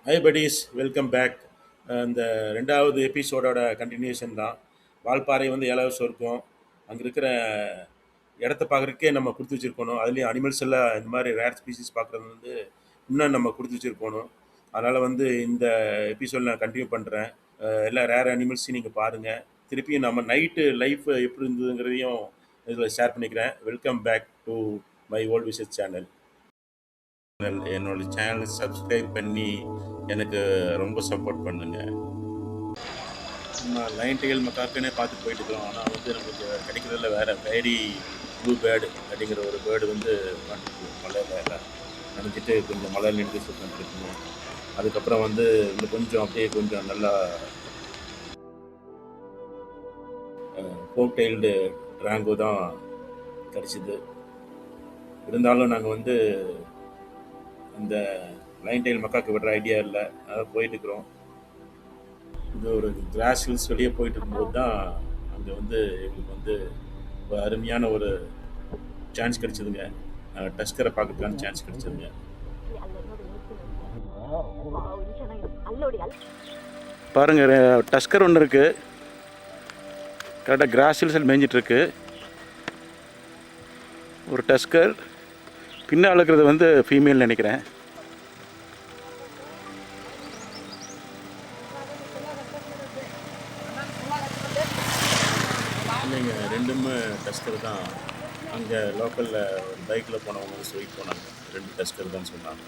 High buddies, welcome back. இந்த ரெண்டாவது எபிசோடோட கண்டினியூஷன் தான். வால்பாறை வந்து ஏழாவது சொர்க்கம். அங்கே இருக்கிற இடத்த பார்க்குறதுக்கே நம்ம கொடுத்து வச்சுருக்கணும். அதுலேயும் அனிமல்ஸ் எல்லாம் இந்த மாதிரி ரேர் ஸ்பீசிஸ் பார்க்குறது வந்து இன்னும் நம்ம கொடுத்து வச்சுருக்கணும். அதனால் வந்து இந்த எபிசோட் நான் கண்டினியூ பண்ணுறேன். எல்லா ரேர் அனிமல்ஸையும் நீங்கள் பாருங்கள். திருப்பியும் நம்ம நைட்டு லைஃப் எப்படி இருந்ததுங்கிறதையும் இதில் ஷேர் பண்ணிக்கிறேன். Welcome back to my old wishes channel. என்னோட சேனலை சப்ஸ்கிரைப் பண்ணி எனக்கு ரொம்ப சப்போர்ட் பண்ணுங்க. நம்ம லைன் டெயில் மக்காக்குன்னே பார்த்துட்டு போயிட்டு இருக்கோம். ஆனால் வந்து நமக்கு கிடைக்கிறதுல வேறு ஃபேரி ப்ளூ பேர்டு அப்படிங்கிற ஒரு பேர்டு வந்து உட்காந்துருக்கு மலையில் நினைச்சிட்டு கொஞ்சம் மலை நின்று சுற்றிருக்கணும். அதுக்கப்புறம் வந்து இன்னும் கொஞ்சம் அப்படியே கொஞ்சம் நல்லா ஃபோக் டெயில்டு ட்ராங்கோ தான் கிடச்சிது. இருந்தாலும் நாங்கள் வந்து இந்த லைன் டெயில் மக்காக்கு விடுற ஐடியா இல்லை, அதான் போயிட்டுருக்குறோம். இது ஒரு கிராஸ் ஹில்ஸ் வெளியே போயிட்டு இருக்கும்போது தான் அங்கே வந்து எங்களுக்கு வந்து ஒரு அருமையான ஒரு சான்ஸ் கிடைச்சதுங்க. டஸ்கரை பார்க்கறதுக்கான சான்ஸ் கிடைச்சதுங்க. பாருங்க, டஸ்கர் ஒன்று இருக்கு, கரெக்டாக கிராஸ் ஹில்ஸில் மேய்ஞ்சிட்ருக்கு. ஒரு டஸ்கர் பின்னால் இருக்கிறது வந்து ஃபீமேல் நினைக்கிறேன். இல்லைங்க, ரெண்டுமே டஸ்கர் தான். அங்கே லோக்கலில் ஒரு பைக்கில் போனவங்க வந்து சொல்லிட்டு போனாங்க, 2 டஸ்கர் தான் சொன்னாங்க.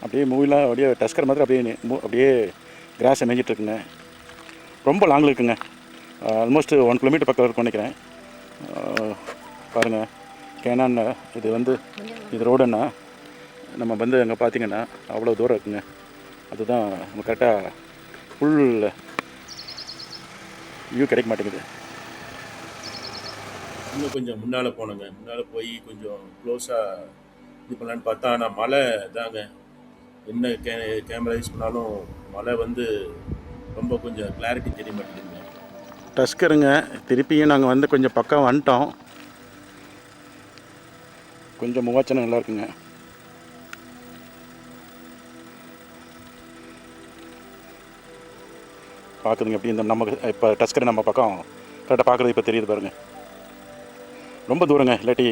அப்படியே மூவிலாம் அப்படியே டஸ்கர் மாதிரி அப்படியே கிராஸை மேய்ஞ்சிட்ருக்குங்க. ரொம்ப லாங்கில் இருக்குங்க, ஆல்மோஸ்ட் 1 கிலோமீட்டர் பக்கம் இருக்கும்னு நினைக்கிறேன். பாருங்கள், கேனான் இது வந்து இது ரோடுன்னா நம்ம வந்து அங்கே பார்த்திங்கன்னா அவ்வளோ தூரம் இருக்குங்க. அதுதான் நம்ம கரெக்டாக ஃபுல் வியூ கிடைக்க மாட்டேங்குது. இன்னும் கொஞ்சம் முன்னால் போனோங்க. முன்னால் போய் கொஞ்சம் க்ளோஸாக இது பண்ணலான்னு பார்த்தா, ஆனால் மழை தாங்க. என்ன கேமரா யூஸ் பண்ணாலும் மழை வந்து ரொம்ப கொஞ்சம் கிளாரிட்டி தெரிய மாட்டேங்குதுங்க. டஸ்கருங்க, திருப்பியும் நாங்கள் வந்து கொஞ்சம் பக்கம் வந்துட்டோம். கொஞ்சம் முகாச்சனை நல்லா இருக்குங்க. பார்க்குதுங்க எப்படி இந்த நம்ம இப்போ டஸ்கர் நம்ம பக்கம் கரெக்டாக பார்க்குறது இப்போ தெரியுது பாருங்கள். ரொம்ப தூரங்க, இல்லாட்டி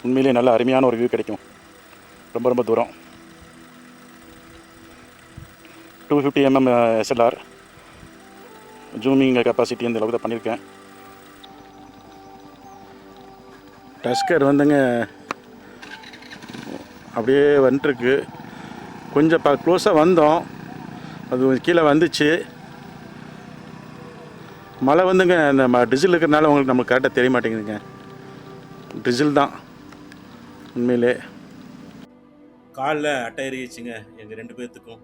உண்மையிலேயே நல்ல அருமையான ஒரு வியூ கிடைக்கும். ரொம்ப ரொம்ப தூரம். 250 mm SLR ஜூமிங் கெப்பாசிட்டி இந்த அளவுக்கு தான் பண்ணியிருக்கேன். டஸ்கர் வந்துங்க அப்படியே வந்துட்டுருக்கு. கொஞ்சம் க்ளோஸாக வந்தோம், அது கீழே வந்துச்சு. மழை வந்துங்க நம்ம டிசில் இருக்கிறனால உங்களுக்கு நம்மளுக்கு கரெக்டாக தெரிய மாட்டேங்குதுங்க. டிசில் தான் உண்மையிலே. காலில் அட்டையறிச்சுங்க எங்கள் 2 பேர்த்துக்கும்.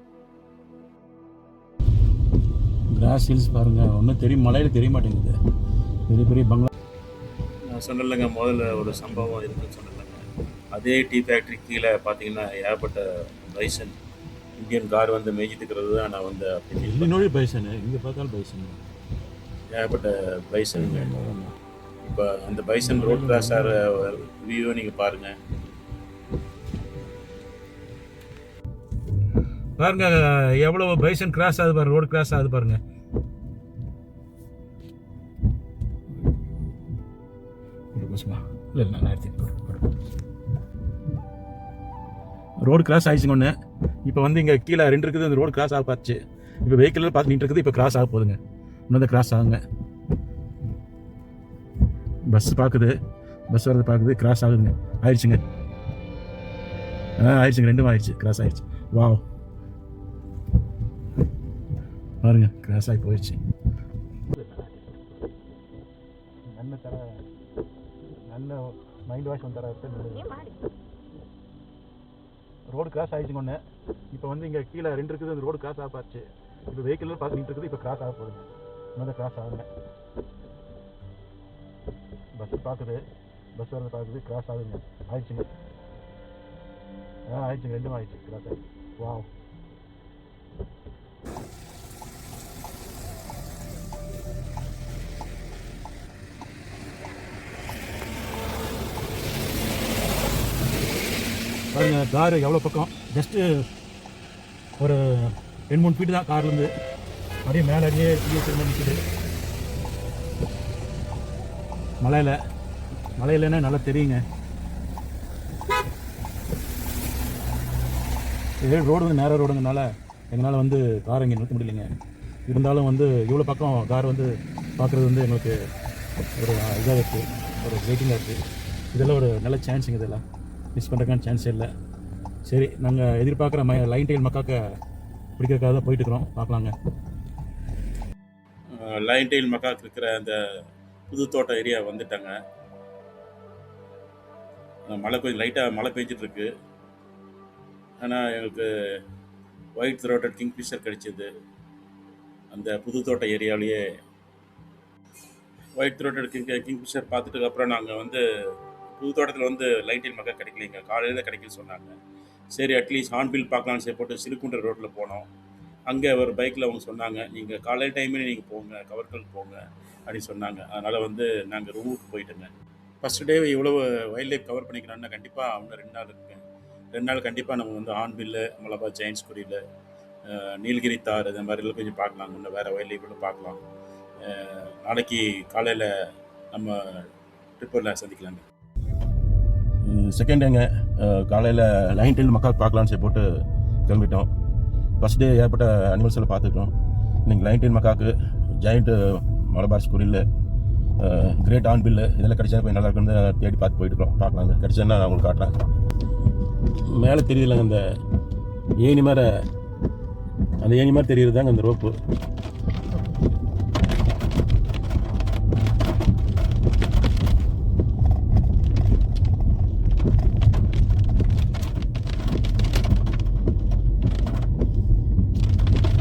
கிராஸ் ஹில்ஸ் பாருங்கள், ஒன்றும் தெரியும், மலையில் தெரிய மாட்டேங்குது. பெரிய பெரிய பங்களா. நான் சொன்னலைங்க, முதல்ல ஒரு சம்பவம் இருக்குன்னு சொன்னலைங்க. அதே டீ ஃபேக்ட்ரி கீழே பார்த்தீங்கன்னா ஏகப்பட்ட பைசன் இந்தியன் கார் வந்து மேய்ச்சிட்டு இருக்கிறது தான். நான் வந்து அப்படி பைசனு இங்கே பார்த்தாலும் பைசன், ஏகப்பட்ட பைசனுங்க. இப்போ அந்த பைசன் ரோட் கிராஸ் ஆகிற வியூவை நீங்கள் பாருங்கள். பாருங்க எவ்வளோ பைசன் கிராஸ் ஆகுது பாருங்க, ரோடு கிராஸ் ஆகுது பாருங்க. இல்லை நான் ரோடு கிராஸ் ஆகிடுச்சுங்க ஒன்று. இப்போ வந்து இங்கே கீழே 2 இருக்குது, அந்த ரோடு கிராஸ் ஆக பார்த்துச்சு. இப்போ வெஹிக்கிள் பார்த்து நின்று இருக்குது, இப்போ கிராஸ் ஆக போகுதுங்க. இன்னும் தான் கிராஸ் ஆகுங்க. பஸ் பார்க்குது, பஸ் வரது பார்க்குது, கிராஸ் ஆகுதுங்க. ஆயிடுச்சுங்க, ஆயிடுச்சுங்க, 2ம் ஆயிடுச்சு, கிராஸ் ஆயிடுச்சு. வாவ், பாருங்க கிராஸ் ஆகி போயிடுச்சு. நல்ல மைண்ட் வாஷ் தர ரோடு கிராஸ் ஆகிடுச்சுங்க ஒன்று. இப்போ வந்து இங்கே கீழே 2 இருக்குது, அந்த ரோடு கிராஸ் ஆக பார்த்துச்சு. இப்போ வெஹிக்கிள் பார்த்து நின்று இருக்குது, இப்போ கிராஸ் ஆக போகுதுங்க. இன்னும் கிராஸ் ஆகுங்க. பஸ் பார்க்குது, பஸ் வரது பார்க்குது, கிராஸ் ஆகுதுங்க. ஆயிடுச்சுங்க, ஆயிடுச்சுங்க, 2ம் ஆயிடுச்சு, கிராஸ் ஆகிடுச்சு. வாவ், பாருங்க கார் எவ்வளோ பக்கம், ஜஸ்ட்டு ஒரு 2-3 ஃபீட்டு தான் கார்லேருந்து. அப்படியே மேலே அப்படியே திரும்ப நிற்குது. மலையிலன்னா நல்லா தெரியுங்க. இதே ரோடு வந்து நேராக ரோடுங்கனால எங்களால் வந்து கார் இங்கே நிறுத்த முடியலைங்க. இருந்தாலும் வந்து இவ்வளோ பக்கம் கார் வந்து பார்க்குறது வந்து எங்களுக்கு ஒரு இதாக இருக்குது, ஒரு வெயிட்டிங்காக இருக்குது. இதெல்லாம் ஒரு நல்ல சான்ஸுங்க, இதெல்லாம் மிஸ் பண்ணுறதுக்கான சான்ஸே இல்லை. சரி, நாங்கள் எதிர்பார்க்குற லைன் டெயில் மக்காக்க பிடிக்கிறதுக்காக தான் போயிட்டுருக்குறோம், பார்க்கலாங்க. லைன் டெயில் மக்காக்கு இருக்கிற அந்த புது தோட்ட ஏரியா வந்துட்டாங்க. மழை கொஞ்சம் லைட்டாக மழை பெஞ்சிட்ருக்கு. ஆனால் எங்களுக்கு ஒயிட் த்ரோட்டட் கிங்ஃபிஷர் கிடைச்சிது அந்த புது தோட்ட ஏரியாவிலேயே. ஒயிட் த்ரோட்டட் கிங்ஃபிஷர் பார்த்துட்டுக்கப்புறம் நாங்கள் வந்து புது தோட்டத்தில் வந்து லைன் டெயில் மக்கா கிடைக்கலைங்க, காலையில் கிடைக்கல சொன்னாங்க. சரி, அட்லீஸ்ட் ஹார்ன்பில் பார்க்கலான்னு சொல்லி போட்டு சிறுகுண்டர் ரோட்டில் போனோம். அங்கே ஒரு பைக்கில் அவங்க சொன்னாங்க, நீங்கள் காலையில் டைமில் நீங்கள் போங்க, கவர்கல் போங்க அப்படின்னு சொன்னாங்க. அதனால் வந்து நாங்கள் ரூமுக்கு போயிட்டோங்க. ஃபஸ்ட்டு டே இவ்வளோ வைல்ட் லைஃப் கவர் பண்ணிக்கிறோன்னா கண்டிப்பாக இன்னும் 2 நாள் இருக்குங்க. 2 நாள் கண்டிப்பாக நம்ம வந்து ஹார்ன்பில்லு, மலபார் ஜெயின்ஸ் குடியில், நீலகிரி தார், இந்த மாதிரிலாம் கொஞ்சம் பார்க்கலாங்க. இன்னும் வேறு வைல்ட் லைஃப் பார்க்கலாம். நாளைக்கு காலையில் நம்ம ட்ரிப்பில் சந்திக்கலாங்க. செகண்ட் டேங்க, காலையில் லைன் டெயில் மக்கா பார்க்கலான்னு சொல்லி போட்டு கிளம்பிட்டோம். ஃபஸ்ட் டே ஏற்பட்ட அனிமல்ஸ் எல்லாம் பார்த்துக்கிறோம். இன்னைக்கு lion tail macaque, giant Malabar squirrel, great hornbill இதெல்லாம் கிடைச்சா போய் நல்லா இருக்குன்னு தேடி பார்த்து போயிட்டுருக்கோம். பார்க்கலாங்க, கிடைச்சதுன்னா நான் உங்களுக்கு காட்டுறேன். மேலே தெரியுதுலங்க அந்த ஏணி மாதிரி, அந்த ஏணி மாதிரி தெரியுது தாங்க அந்த ரோப்பு.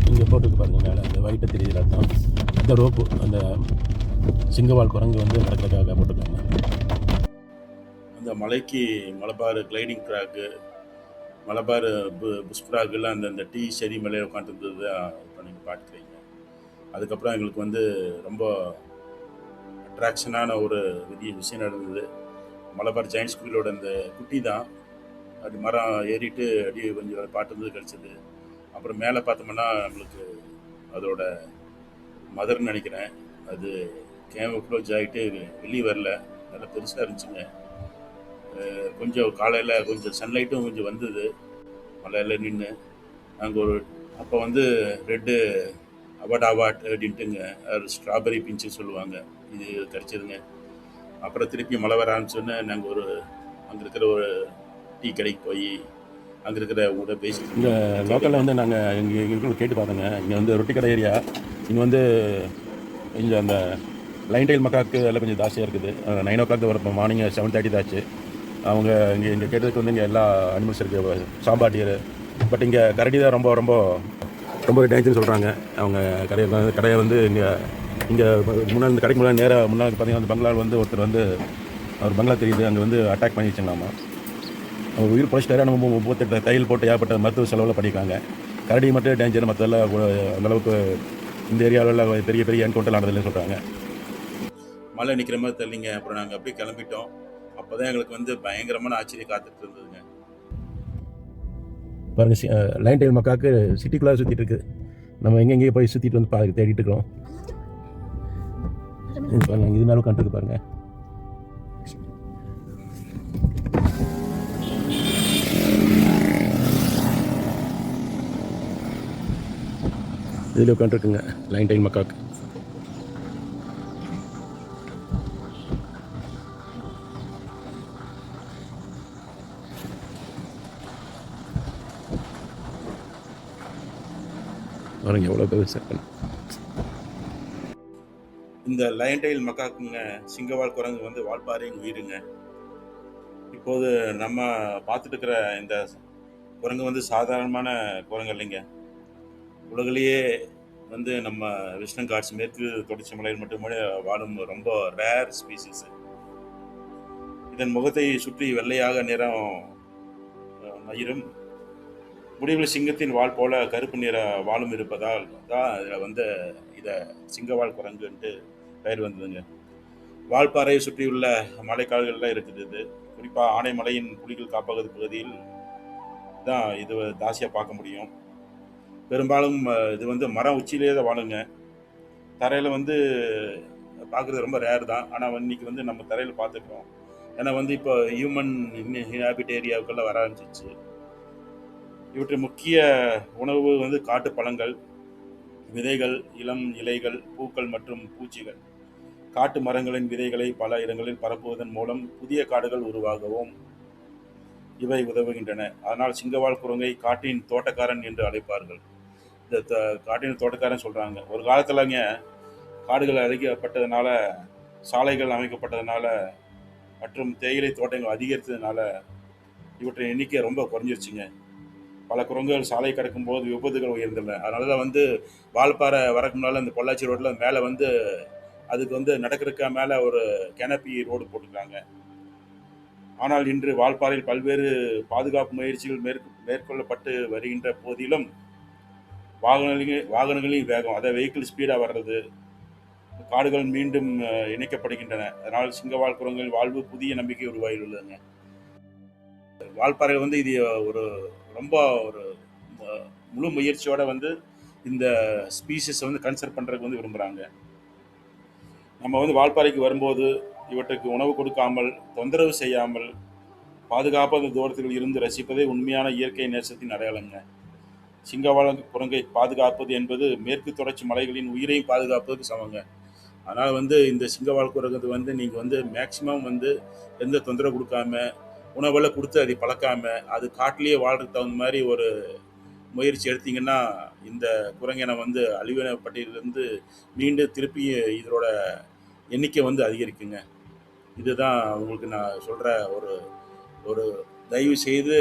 இங்கே போட்டுருக்கு பாருங்க, மேலே அந்த ஒயிட்டை தெரியுதுல, அதுதான் அந்த ரோப்பு. அந்த சிங்கவால் குரங்கு வந்து நடக்கிறதுக்காக போட்டுருக்காங்க. அந்த மலைக்கு Malabar gliding track, Malabar bush ட்ராக்கெல்லாம் அந்த டீ செடி மேலே உட்காந்துருந்தது இப்போ நீங்கள் பார்த்துக்கிறீங்க. அதுக்கப்புறம் எங்களுக்கு வந்து ரொம்ப அட்ராக்ஷனான ஒரு விஷயம் நடந்தது. மலபார் ஜெயின்ஸ் ஸ்கூலோட அந்த குட்டி தான் அப்படி மரம் ஏறிட்டு அப்படியே கொஞ்சம் பாட்டு வந்து கிடச்சிது. அப்புறம் மேலே பார்த்தோம்னா நம்மளுக்கு அதோட மதர்ன்னு நினைக்கிறேன், அது கேமப்ளோஜ் ஆகிட்டு வெளியே வரல, நல்லா பெருசாக இருந்துச்சுங்க. கொஞ்சம் காலையில் கொஞ்சம் சன்லைட்டும் கொஞ்சம் வந்தது, மலையில் நின்று. நாங்கள் ஒரு அப்போ வந்து ரெட்டு அவாட் அப்படின்ட்டுங்க, ஸ்ட்ராபெரி பிஞ்சு சொல்லுவாங்க, இது கிடச்சிதுங்க. அப்புறம் திருப்பி மழை வர ஆரம்பிச்சோன்னே நாங்கள் ஒரு அங்கே இருக்கிற ஒரு டீ கடைக்கு போய் அங்கே இருக்கிற கூட பேசி இங்கே லோக்கலில் வந்து நாங்கள் எங்களுக்கு கேட்டு பார்த்தோங்க. இங்கே வந்து ரொட்டி கடை ஏரியா, இங்கே வந்து கொஞ்சம் அந்த லைன் டெயில் மக்காக்கு எல்லாம் கொஞ்சம் ஜாஸ்தியாக இருக்குது. 9 o'clock வரப்போ மார்னிங் 7:30 தாச்சு. அவங்க இங்கே கேட்டதுக்கு வந்து இங்கே எல்லா அனிமல்ஸ் இருக்குது, சாம்பா டியர். பட் இங்கே கரடி தான் ரொம்ப ரொம்ப ரொம்ப டேஞ்சர்னு சொல்கிறாங்க. அவங்க கடையை வந்து இங்கே முன்னாடி இந்த கடைக்கு முன்னாடி நேராக முன்னாடி பார்த்தீங்கன்னா அந்த பங்களாவில் வந்து ஒருத்தர் வந்து அவர் பங்களா தெரியுது, அங்கே வந்து அட்டாக் பண்ணி வச்சுங்களாமா. அவங்க உயிர் பிடிச்சிட்டாரு. நம்ம 38 தையல் போட்டு ஏற்பட்ட மருத்துவ செலவில் பண்ணியிருக்காங்க. கரடி மட்டும் டேஞ்சர், மற்றெல்லாம் அந்தளவுக்கு இந்த ஏரியாவில் பெரிய பெரிய என்கவுண்டர் ஆனதில்லைன்னு சொல்கிறாங்க. மழை நிற்கிற மாதிரி தெரியலிங்க. அப்புறம் நாங்கள் அப்படியே கிளம்பிட்டோம். அப்போ தான் எங்களுக்கு வந்து பயங்கரமான ஆச்சரியம் காத்துட்டு இருந்ததுங்க. பாருங்கள், லைன் டெயில் மக்காக்கு சிட்டிக்குள்ளே சுற்றிட்டு இருக்குது. நம்ம எங்கெங்கேயே போய் சுற்றிட்டு வந்து தேடிட்டு இருக்கிறோம். பாருங்கள், இது மேலே கண்டுருக்கு பாருங்கள். இதில் உட்காந்துருக்குங்க லைன் டெயில் மக்காக்கு. பாருங்க எவ்வளோ பேர் செட். இந்த லைன் டெயில் மக்காக்குங்க, சிங்கவால் குரங்கு வந்து வால்பாறையின் உயிருங்க. இப்போது நம்ம பார்த்துட்டு இருக்கிற இந்த குரங்கு வந்து சாதாரணமான குரங்கு இல்லைங்க. உலகிலேயே வந்து நம்ம வெஸ்டர்ன் காட்ஸ் மேற்கு தொடர்ச்சி மலையில் மட்டுமே வாழும் ரொம்ப ரேர் ஸ்பீசிஸ். இதன் முகத்தை சுற்றி வெள்ளையாக நிறம் மயிரும், முடிவில் சிங்கத்தின் வால் போல கருப்பு நிற வாலும் இருப்பதால் தான் இதில் வந்து இதை சிங்கவால் குரங்குன்ட்டு பெயர் வந்ததுங்க. வால்பாறையை சுற்றியுள்ள மலைக்காடுகள்லாம் இருக்குது. இது குறிப்பாக ஆனைமலையின் புலிகள் காப்பக பகுதியில் தான் இது தாசியாக பார்க்க முடியும். பெரும்பாலும் இது வந்து மரம் உச்சியிலேயே தான் வாழுங்க. தரையில் வந்து பார்க்குறது ரொம்ப ரேர் தான். ஆனால் இன்னைக்கு வந்து நம்ம தரையில் பார்த்துக்கிறோம். ஏன்னா வந்து இப்போ ஹியூமன் ஹேபிட் ஏரியாவுக்கெல்லாம் வர ஆரம்பிச்சிச்சு. இவற்றின் முக்கிய உணவு வந்து காட்டு பழங்கள், விதைகள், இளம் இலைகள், பூக்கள் மற்றும் பூச்சிகள். காட்டு மரங்களின் விதைகளை பல இடங்களில் பரப்புவதன் மூலம் புதிய காடுகள் உருவாகவும் இவை உதவுகின்றன. அதனால் சிங்கவால் குரங்கை காட்டின் தோட்டக்காரன் என்று அழைப்பார்கள். இந்த காட்டின் தோட்டக்காரன் சொல்றாங்க. ஒரு காலத்துலங்க காடுகள் அழிக்கப்பட்டதுனால, சாலைகள் அமைக்கப்பட்டதுனால மற்றும் தேயிலை தோட்டங்கள் அதிகரித்ததுனால இவற்றின் எண்ணிக்கை ரொம்ப குறைஞ்சிருச்சுங்க. பல குரங்குகள் சாலை கடக்கும் போது விபத்துகள் உயர்ந்தன. அதனால தான் வந்து வால்பாறை வரக்கு முன்னால் இந்த பொள்ளாச்சி ரோட்டில் மேலே வந்து அதுக்கு வந்து நடக்கிறதுக்கா மேலே ஒரு கேனப்பி ரோடு போட்டுருக்காங்க. ஆனால் இன்று வால்பாறையில் பல்வேறு பாதுகாப்பு முயற்சிகள் மேற்கொள்ளப்பட்டு வருகின்ற போதிலும் வாகனங்களின் வேகம், அதை வெஹிக்கிள் ஸ்பீடாக வர்றது, காடுகள் மீண்டும் இணைக்கப்படுகின்றன. அதனால் சிங்கவால் குரங்குகளின் வாழ்வு புதிய நம்பிக்கை உருவாகியுள்ளதுங்க. வால்பாறையில் வந்து இது ஒரு ரொம்ப ஒரு முழு முயற்சியோட வந்து இந்த ஸ்பீசிஸ் வந்து கன்சர்வ் பண்ணுறதுக்கு வந்து விரும்புகிறாங்க. நம்ம வந்து வால்பாறைக்கு வரும்போது இவற்றுக்கு உணவு கொடுக்காமல், தொந்தரவு செய்யாமல், பாதுகாப்பான தூரத்தில் இருந்து ரசிப்பதே உண்மையான இயற்கை நேசத்தின் அடையாளங்க. சிங்கவால் குரங்கை பாதுகாப்பது என்பது மேற்கு தொடர்ச்சி மலைகளின் உயிரையும் பாதுகாப்பதுக்கு சமங்க. அதனால் வந்து இந்த சிங்கவால் குரங்கு வந்து நீங்கள் வந்து மேக்சிமம் வந்து எந்த தொந்தரவு கொடுக்காம, உணவெல்லாம் கொடுத்து அதை பழக்காம, அது காட்டிலேயே வாழ்றதுக்கு தகுந்த மாதிரி ஒரு முயற்சி எடுத்தீங்கன்னா இந்த குரங்கினை வந்து அழிவின பட்டியலிருந்து மீண்டும் திருப்பி இதோட எண்ணிக்கை வந்து அதிகரிக்குங்க. இதுதான் உங்களுக்கு நான் சொல்கிற ஒரு ஒரு தயவு செய்து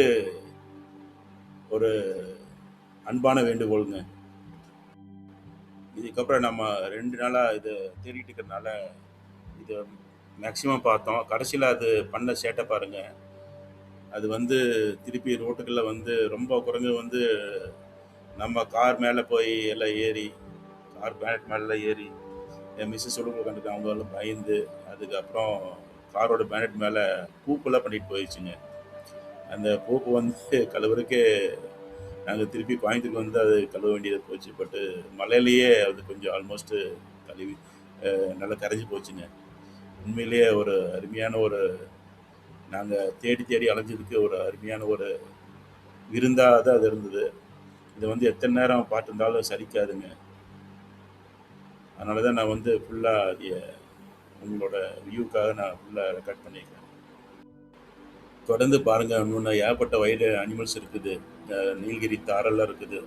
ஒரு அன்பான வேண்டுகோளுங்க. இதுக்கப்புறம் நம்ம 2 நாளாக இது தேடிட்டு இருக்கிறதுனால இது மேக்சிமம் பார்த்தோம். கடைசியில் அது பண்ண சேட்டை பாருங்க. அது வந்து திருப்பி ரோட்டுகளில் வந்து ரொம்ப குரங்கு வந்து நம்ம கார் மேலே போய் எல்லாம் ஏறி, கார் பேனட் மேலே ஏறி, என் மிஸ்ஸஸ் உள்ள உட்காந்துருக்காங்க, அவங்களும் பயந்து, அதுக்கப்புறம் காரோட பேனட் மேலே பூப்பெல்லாம் பண்ணிட்டு போயிடுச்சுங்க. அந்த பூப்பு வந்து கழுவுறக்கே நாங்கள் திருப்பி கோயம்புத்தூருக்கு வந்து அது கழுவ வேண்டியது போச்சு. பட்டு மழையிலேயே அது கொஞ்சம் ஆல்மோஸ்ட்டு கழுவி நல்லா கரைஞ்சி போச்சுங்க. உண்மையிலேயே ஒரு அருமையான ஒரு நாங்கள் தேடி தேடி அலைஞ்சதுக்கு ஒரு அருமையான ஒரு விருந்தாக தான் அது இருந்தது. இதை வந்து எத்தனை நேரம் பார்த்துருந்தாலும் சரிக்காதுங்க. அதனால தான் நான் வந்து ஃபுல்லாக அதை உங்களோட வியூக்காக நான் ஃபுல்லாக ரெக்கார்ட் பண்ணியிருக்கேன். தொடர்ந்து பாருங்கள். இன்னொன்று ஏகப்பட்ட வைல்டு அனிமல்ஸ் இருக்குது. நீலகிரி தாரெல்லாம் இருக்குது.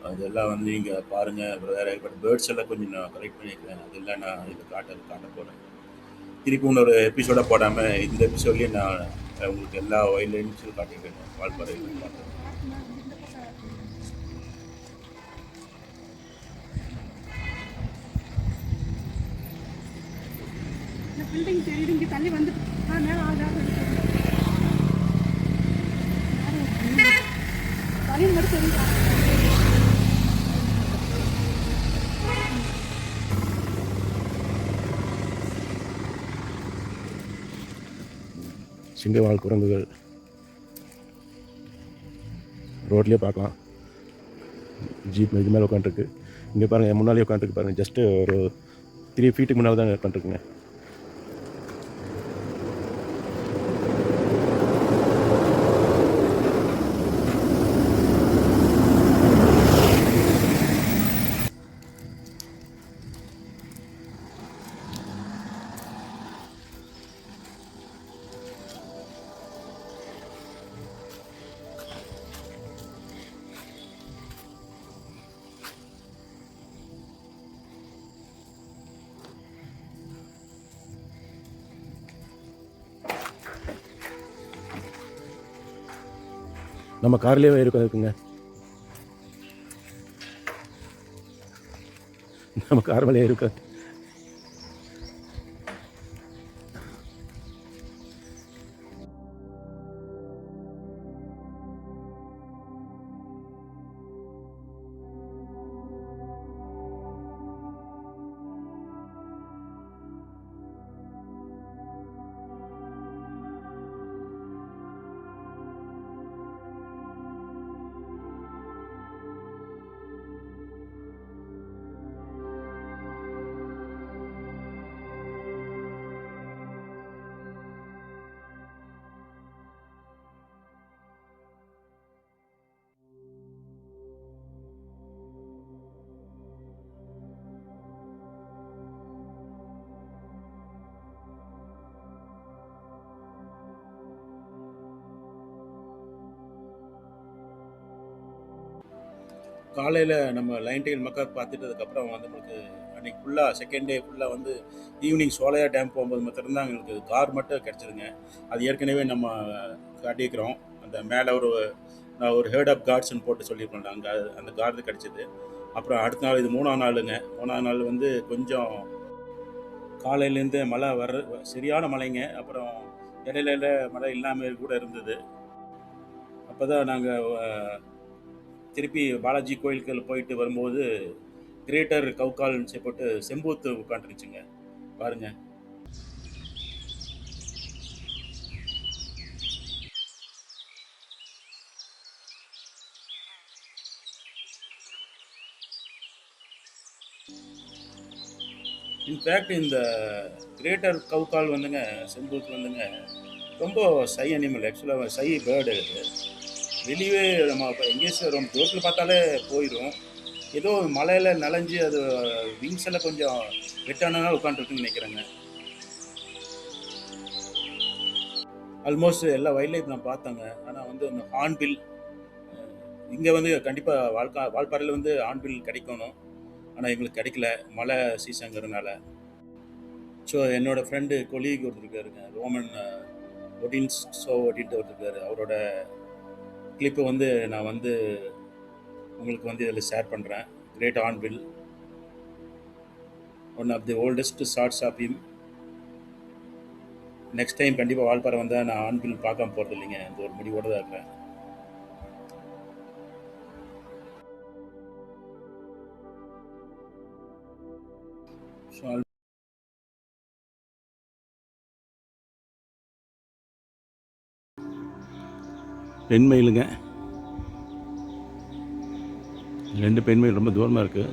அதெல்லாம் வந்து நீங்கள் பாருங்கள். வேறு ஏகப்பட்ட பேர்ட்ஸ் எல்லாம் கொஞ்சம் நான் கலெக்ட் பண்ணியிருக்கேன். அதெல்லாம் நான் இதில் காட்ட போகிறேன். திருப்பி இன்னொரு எபிசோடாக போடாமல் இந்த எபிசோட்லேயே நான் உங்களுக்கு எல்லா வைல்டு அனிமல்ஸும் காட்டியிருக்கேன். வால்பாறை காட்டுறேன். பில்டிங் தெரியுது, இங்கே தள்ளி வந்து மேலே ஆகாது தள்ளி மட்டும் தெரியுதா? சிங்கவால் குரங்குகள் ரோட்லேயே பார்க்கலாம். ஜீப் இது மேலே உட்காந்துருக்கு. இங்கே பாருங்கள், என் முன்னாலே உட்காந்துருக்கு பாருங்கள். ஜஸ்ட்டு ஒரு 3 ஃபீட்டுக்கு முன்னால் தான் உட்காந்துருக்குங்க. நம்ம கார்லேயே இருக்குங்க. நம்ம கார் மேலே இருக்கு. காலையில் நம்ம லைன் டைல் மக்காக் பார்த்துட்டதுக்கப்புறம் வந்து நம்மளுக்கு அன்றைக்கி ஃபுல்லாக செகண்ட் டே ஃபுல்லாக வந்து ஈவினிங் சோலையா டேம் போகும்போது மட்டும்தான் எங்களுக்கு கார் மட்டும் கிடச்சிதுங்க. அது ஏற்கனவே நம்ம காட்டியிருக்கிறோம். அந்த மேலே நான் ஒரு ஹெர்ட் ஆஃப் கார்ட்ஸ்ன்னு போட்டு சொல்லியிருக்கோம்ல, அங்கே அந்த கார்டு கிடச்சிது. அப்புறம் அடுத்த நாள் இது 3ஆம் நாளுங்க. 3ஆம் நாள் வந்து கொஞ்சம் காலையிலேருந்து மழை சரியான மழைங்க. அப்புறம் இடையில மழை இல்லாமல் கூட இருந்தது. அப்போ தான் நாங்கள் திருப்பி பாலாஜி கோயிலுக்கு போயிட்டு வரும்போது கிரேட்டர் கவுக்கால்னு போட்டு செம்பூத்து உட்காந்துருச்சுங்க பாருங்க. இன்ஃபேக்ட் இந்த கிரேட்டர் கவுக்கால் வந்துங்க, செம்பூத்து வந்துங்க ரொம்ப சை அனிமல். ஆக்சுவலாக சை பேர்டு இது. வெளியே நம்ம இப்போ எங்கேயும் ரொம்ப தூரத்தில் பார்த்தாலே போயிடும். ஏதோ மலையில் நனைஞ்சு அது விங்ஸ் எல்லாம் கொஞ்சம் வெட்டானனால உட்காந்துருக்குன்னு நினைக்கிறேங்க. ஆல்மோஸ்ட் எல்லா வைல்ட் லைஃப் நான் பார்த்தேங்க. ஆனால் வந்து அந்த ஹார்ன்பில் இங்கே வந்து கண்டிப்பாக வால்பாறையில் வந்து ஹார்ன்பில் கிடைக்கணும். ஆனால் எங்களுக்கு கிடைக்கல, மழை சீசனுங்கிறதுனால. ஸோ என்னோடய ஃப்ரெண்டு கொலீக் ஒருத்தர் இருக்காருங்க, ரோமன் ஒடின்ஸ் அப்படின்ட்டு ஒருத்தர் இருக்காரு. அவரோட கிளிப்பை வந்து நான் வந்து உங்களுக்கு வந்து இதில் ஷேர் பண்ணுறேன். Great hornbill, one of the oldest shorts of him. Next time கண்டிப்பாக வால்பாறை வந்தால் நான் ஹார்ன்பில் பார்க்காம போகிறது இல்லைங்க. இந்த ஒரு முடிவோடு தான் இருக்கிறேன். ஸோ பெண்மயிலுங்க, 2 பெண்மயில் ரொம்ப தூரமாக இருக்குது.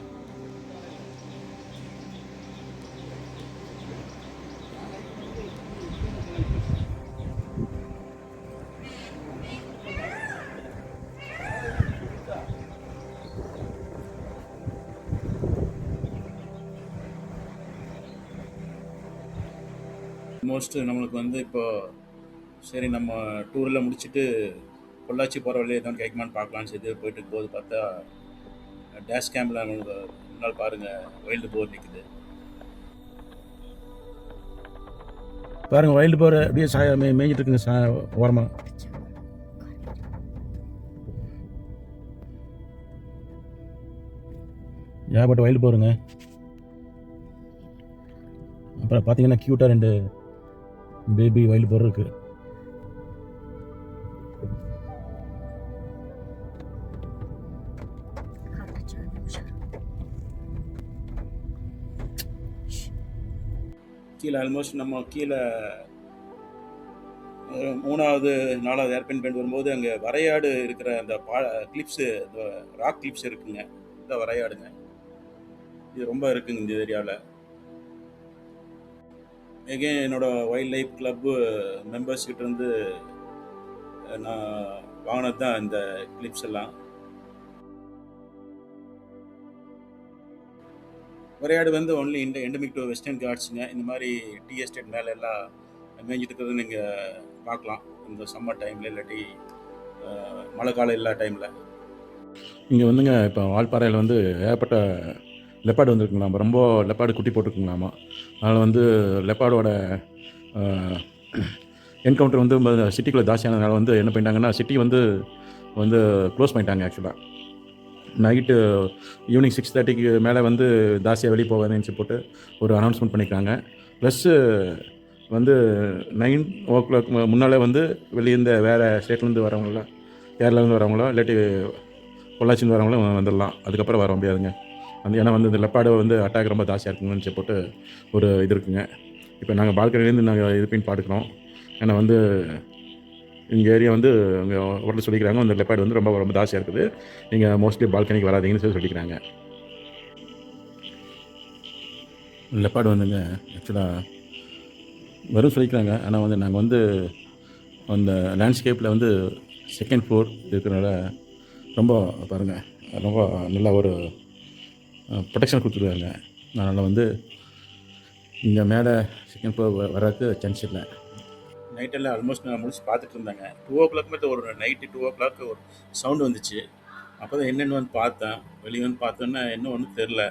ஆல்மோஸ்ட் நம்மளுக்கு வந்து இப்போ சரி நம்ம டூரில் முடிச்சுட்டு பொள்ளாச்சி போகிற வழியே எதாவது கிடைக்குமான்னு பார்க்கலான்னு சொல்லி போயிட்டு போது பார்த்தா டேஷ் கேம்பில் நம்மளுக்கு முன்னால் பாருங்கள் வைல்டு போர் நிற்குது. பாருங்கள், வைல்டு போர் அப்படியே மேய்ஞ்சிட்டு இருக்குங்க ஓரமாக. ஏகப்பட்ட வைல்டு போருங்க. அப்புறம் பார்த்தீங்கன்னா க்யூட்டாக 2 பேபி வைல்டு போர் இருக்குது. கீழே ஆல்மோஸ்ட் நம்ம கீழே 3வது 4வது ஏர்பின் பெண்ட் வரும்போது அங்கே வரையாடு இருக்கிற அந்த கிளிப்ஸு, இந்த ராக் கிளிப்ஸ் இருக்குங்க. இந்த வரையாடுங்க இது ரொம்ப இருக்குங்க இந்த ஏரியாவில். எகெயின் என்னோடய வைல்ட் லைஃப் கிளப்பு மெம்பர்ஸ்கிட்ட இருந்து நான் வாங்கினது தான் இந்த கிளிப்ஸ் எல்லாம். வரையாடு வந்து ஒன்லி எண்டமிக் டு வெஸ்டர்ன் காட்ஸுங்க. இந்த மாதிரி டீ எஸ்டேட் மேலே எல்லாம் மேய்ஞ்சிட்டு இருக்கிறது நீங்கள் பார்க்கலாம் இந்த சம்மர் டைமில், இல்லாட்டி மழை காலம் எல்லா டைமில். இங்கே வந்துங்க இப்போ வால்பாறையில் வந்து ஏகப்பட்ட லெப்பாடு வந்துருக்குங்களாமா. ரொம்ப லெப்பாடு குட்டி போட்டிருக்குங்களாமா. அதனால் வந்து லெப்பாடோட என்கவுண்டர் வந்து சிட்டிக்குள்ளே ஜாஸ்தியானதுனால வந்து என்ன பண்ணிட்டாங்கன்னா, சிட்டி வந்து க்ளோஸ் பண்ணிட்டாங்க. ஆக்சுவலாக நைட்டு ஈவினிங் 6:30க்கு மேலே வந்து ஜாஸ்தியாக வெளியே போகாதுன்னு போட்டு ஒரு அனௌன்ஸ்மெண்ட் பண்ணியிருக்காங்க. ப்ளஸ்ஸு வந்து 9 o'clock முன்னாலே வந்து வெளியேருந்து வேறு ஸ்டேட்லேருந்து வரவங்கள, கேரளாலேருந்து வரவங்களோ இல்லாட்டி பொள்ளாச்சிலேருந்து வரவங்களும் வந்துடலாம். அதுக்கப்புறம் வர முடியாதுங்க. ஏன்னா வந்து இந்த லெப்பாடு வந்து அட்டாக் ரொம்ப ஜாஸ்தியாக இருக்குங்கன்னு போட்டு ஒரு இது இருக்குங்க. இப்போ நாங்கள் பால்கனிலேருந்து நாங்கள் இது பண்ணி பார்த்துக்கிறோம். ஏன்னா வந்து எங்கள் ஏரியா வந்து அங்கே உடனே சொல்லிக்கிறாங்க, அந்த லெப்பாடு வந்து ரொம்ப ரொம்ப ஜாஸ்தியாக இருக்குது, நீங்கள் மோஸ்ட்லி பால்கனிக்கு வராதீங்கன்னு சொல்லிக்கிறாங்க. லெப்பாடு வந்துங்க ஆக்சுவலாக வரும் சொல்லிக்கிறாங்க. ஆனால் வந்து நாங்கள் வந்து அந்த லேண்ட்ஸ்கேப்பில் வந்து 2nd floor இருக்கிறனால ரொம்ப பாருங்கள் ரொம்ப நல்லா ஒரு ப்ரொடெக்ஷன் கொடுத்துருக்காங்க. அதனால் வந்து இங்கே மேலே 2nd floor வர்றதுக்கு சான்ஸ் இல்லை. நைட்டெல்லாம் ஆல்மோஸ்ட் நான் முடிச்சு பார்த்துட்டு இருந்தாங்க. 2 o'clock மேலே ஒரு நைட்டு 2 o'clock ஒரு சவுண்டு வந்துச்சு. அப்போ தான் என்னென்னு வந்து பார்த்தேன். வெளியே வந்து பார்த்தோன்னே என்ன ஒன்றும் தெரில.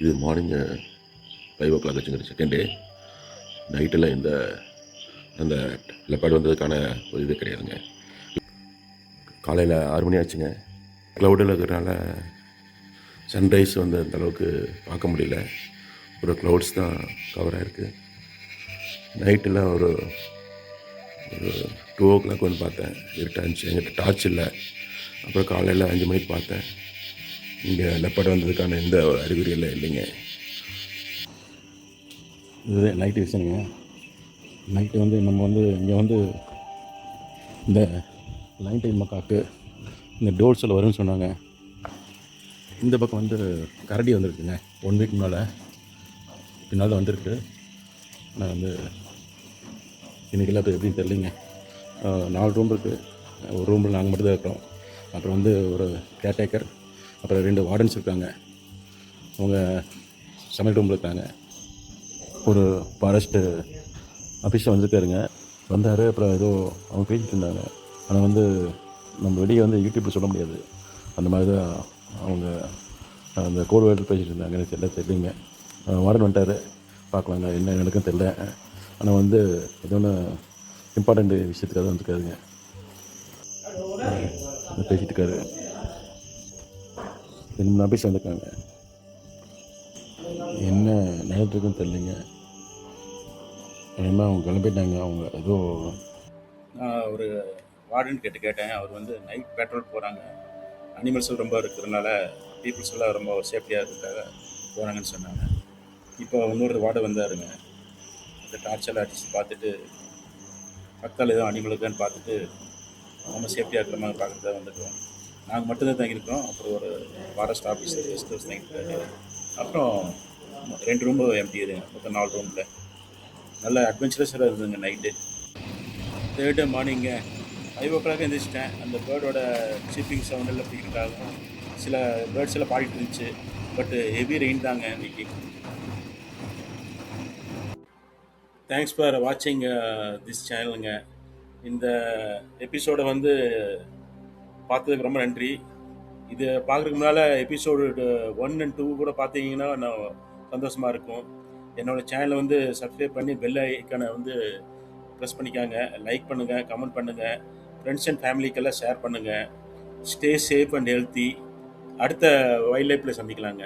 இது மார்னிங் 5 o'clock ஆச்சுங்க, செகண்ட் டே. நைட்டில் அந்த லெப்பர்ட் வந்ததுக்கான ஒரு இது கிடையாதுங்க. காலையில் 6 மணி ஆச்சுங்க. க்ளவுடில் இருக்கிறனால சன்ரைஸ் வந்து அந்த அளவுக்கு பார்க்க முடியல. ஒரு க்ளவுட்ஸ் தான் கவர் ஆகிருக்கு. நைட்டில் ஒரு 2 o'clock வந்து பார்த்தேன், இருட்டாச்சு. எங்கிட்ட டார்ச் இல்லை. அப்புறம் காலையில் 5 மணிக்கு பார்த்தேன். இங்கே லெப்பர்ட் வந்ததுக்கான எந்த அறிகுறியெல்லாம் இல்லைங்க. இது நைட்டு விஷயங்க. நைட்டு வந்து நம்ம வந்து இங்கே வந்து இந்த லைன் டைம் மக்காக்கு இந்த டோல்ஸில் வரும்னு சொன்னாங்க. இந்த பக்கம் வந்து கரடி வந்துருக்குங்க. 1 வீக் பின்னால் தான் வந்திருக்கு. நான் வந்து இன்றைக்கி எல்லாத்துக்கும் எப்படின்னு தெரியலிங்க. 4 ரூம் இருக்குது. ஒரு ரூமில் நாங்கள் மட்டும் தான் இருக்கிறோம். அப்புறம் வந்து ஒரு கேர்டேக்கர், அப்புறம் 2 வார்டன்ஸ் இருக்காங்க. அவங்க சமையல் ரூமில் இருக்காங்க. ஒரு ஃபாரஸ்ட்டு ஆஃபீஸில் வந்துருக்காருங்க. வந்தார். அப்புறம் ஏதோ அவங்க பேசிகிட்டு இருந்தாங்க. ஆனால் வந்து நம்ம வெளியே வந்து யூடியூப்பில் சொல்ல முடியாது. அந்த மாதிரி தான் அவங்க அந்த கோட் வேர்டில் பேசிகிட்டு இருந்தாங்க. எனக்கு தெரியலைங்க. வார்டன் வந்துட்டார். பார்க்கலாங்க என்ன எனக்கும் தெரியல. ஆனால் வந்து ஏதோ ஒன்று இம்பார்ட்டண்ட் விஷயத்துக்காக வந்துருக்காருங்க. பேசிகிட்டு இருக்காரு. 2 ஆஃபீஸ் வந்திருக்காங்க. என்ன நடந்துருக்குன்னு தெரியலைங்க. ஏன்னா அவங்க கிளம்பிட்டாங்க. அவங்க ஏதோ நான் ஒரு வார்டன் கேட்டேன். அவர் வந்து நைட் பேட்ரோல் போகிறாங்க. அனிமல்ஸும் ரொம்ப இருக்கிறதுனால பீப்புள்ஸ் எல்லாம் ரொம்ப சேஃப்டியாக இருக்கிறதுக்காக போகிறாங்கன்னு சொன்னாங்க. இப்போ இன்னொரு வார்டு வந்தாருங்க. அந்த டார்ச்செல்லாம் அடித்து பார்த்துட்டு பக்கத்தில் எதுவும் அனிமல் இருக்கான்னு பார்த்துட்டு நம்ம சேஃப்டியாக இருக்கிற மாதிரி பார்க்குறதா வந்துட்டோம். நாங்கள் மட்டும்தான் தங்கியிருக்கோம். அப்புறம் ஒரு ஃபாரஸ்ட் ஆஃபீஸர் கெஸ்ட் ஹவுஸ் தங்கியிருக்காரு. அப்புறம் 2 ரூம் எம்டி இதுங்க. மொத்தம் 4 ரூமில் நல்ல அட்வென்ச்சரஸாக இருந்ததுங்க நைட்டு. Third day மார்னிங்க 5 o'clock எழுந்திரிச்சிட்டேன். அந்த பேர்டோட சீப்பிங் சவுண்ட் எல்லாம் பிடிக்கிறதுக்காக சில பேர்ட்ஸ் எல்லாம் பாடிட்டு இருந்துச்சு. பட் ஹெவி ரெயின் தாங்க இன்னைக்கு. தேங்க்ஸ் ஃபார் வாட்சிங் திஸ் சேனலுங்க. இந்த எபிசோடை வந்து பார்த்ததுக்கு ரொம்ப நன்றி. இது பார்க்குறதுக்கு முன்னால் எபிசோடு 1 and 2 கூட பார்த்தீங்கன்னா நான் சந்தோஷமாக இருக்கும். என்னோடய சேனலை வந்து சப்ஸ்கிரைப் பண்ணி பெல் ஐக்கானை வந்து ப்ரெஸ் பண்ணிக்காங்க. லைக் பண்ணுங்கள், கமெண்ட் பண்ணுங்கள், ஃப்ரெண்ட்ஸ் அண்ட் ஃபேமிலிக்கெல்லாம் ஷேர் பண்ணுங்கள். Stay safe and healthy. அடுத்த வைல்ட் லைஃப்பில் சந்திக்கலாங்க.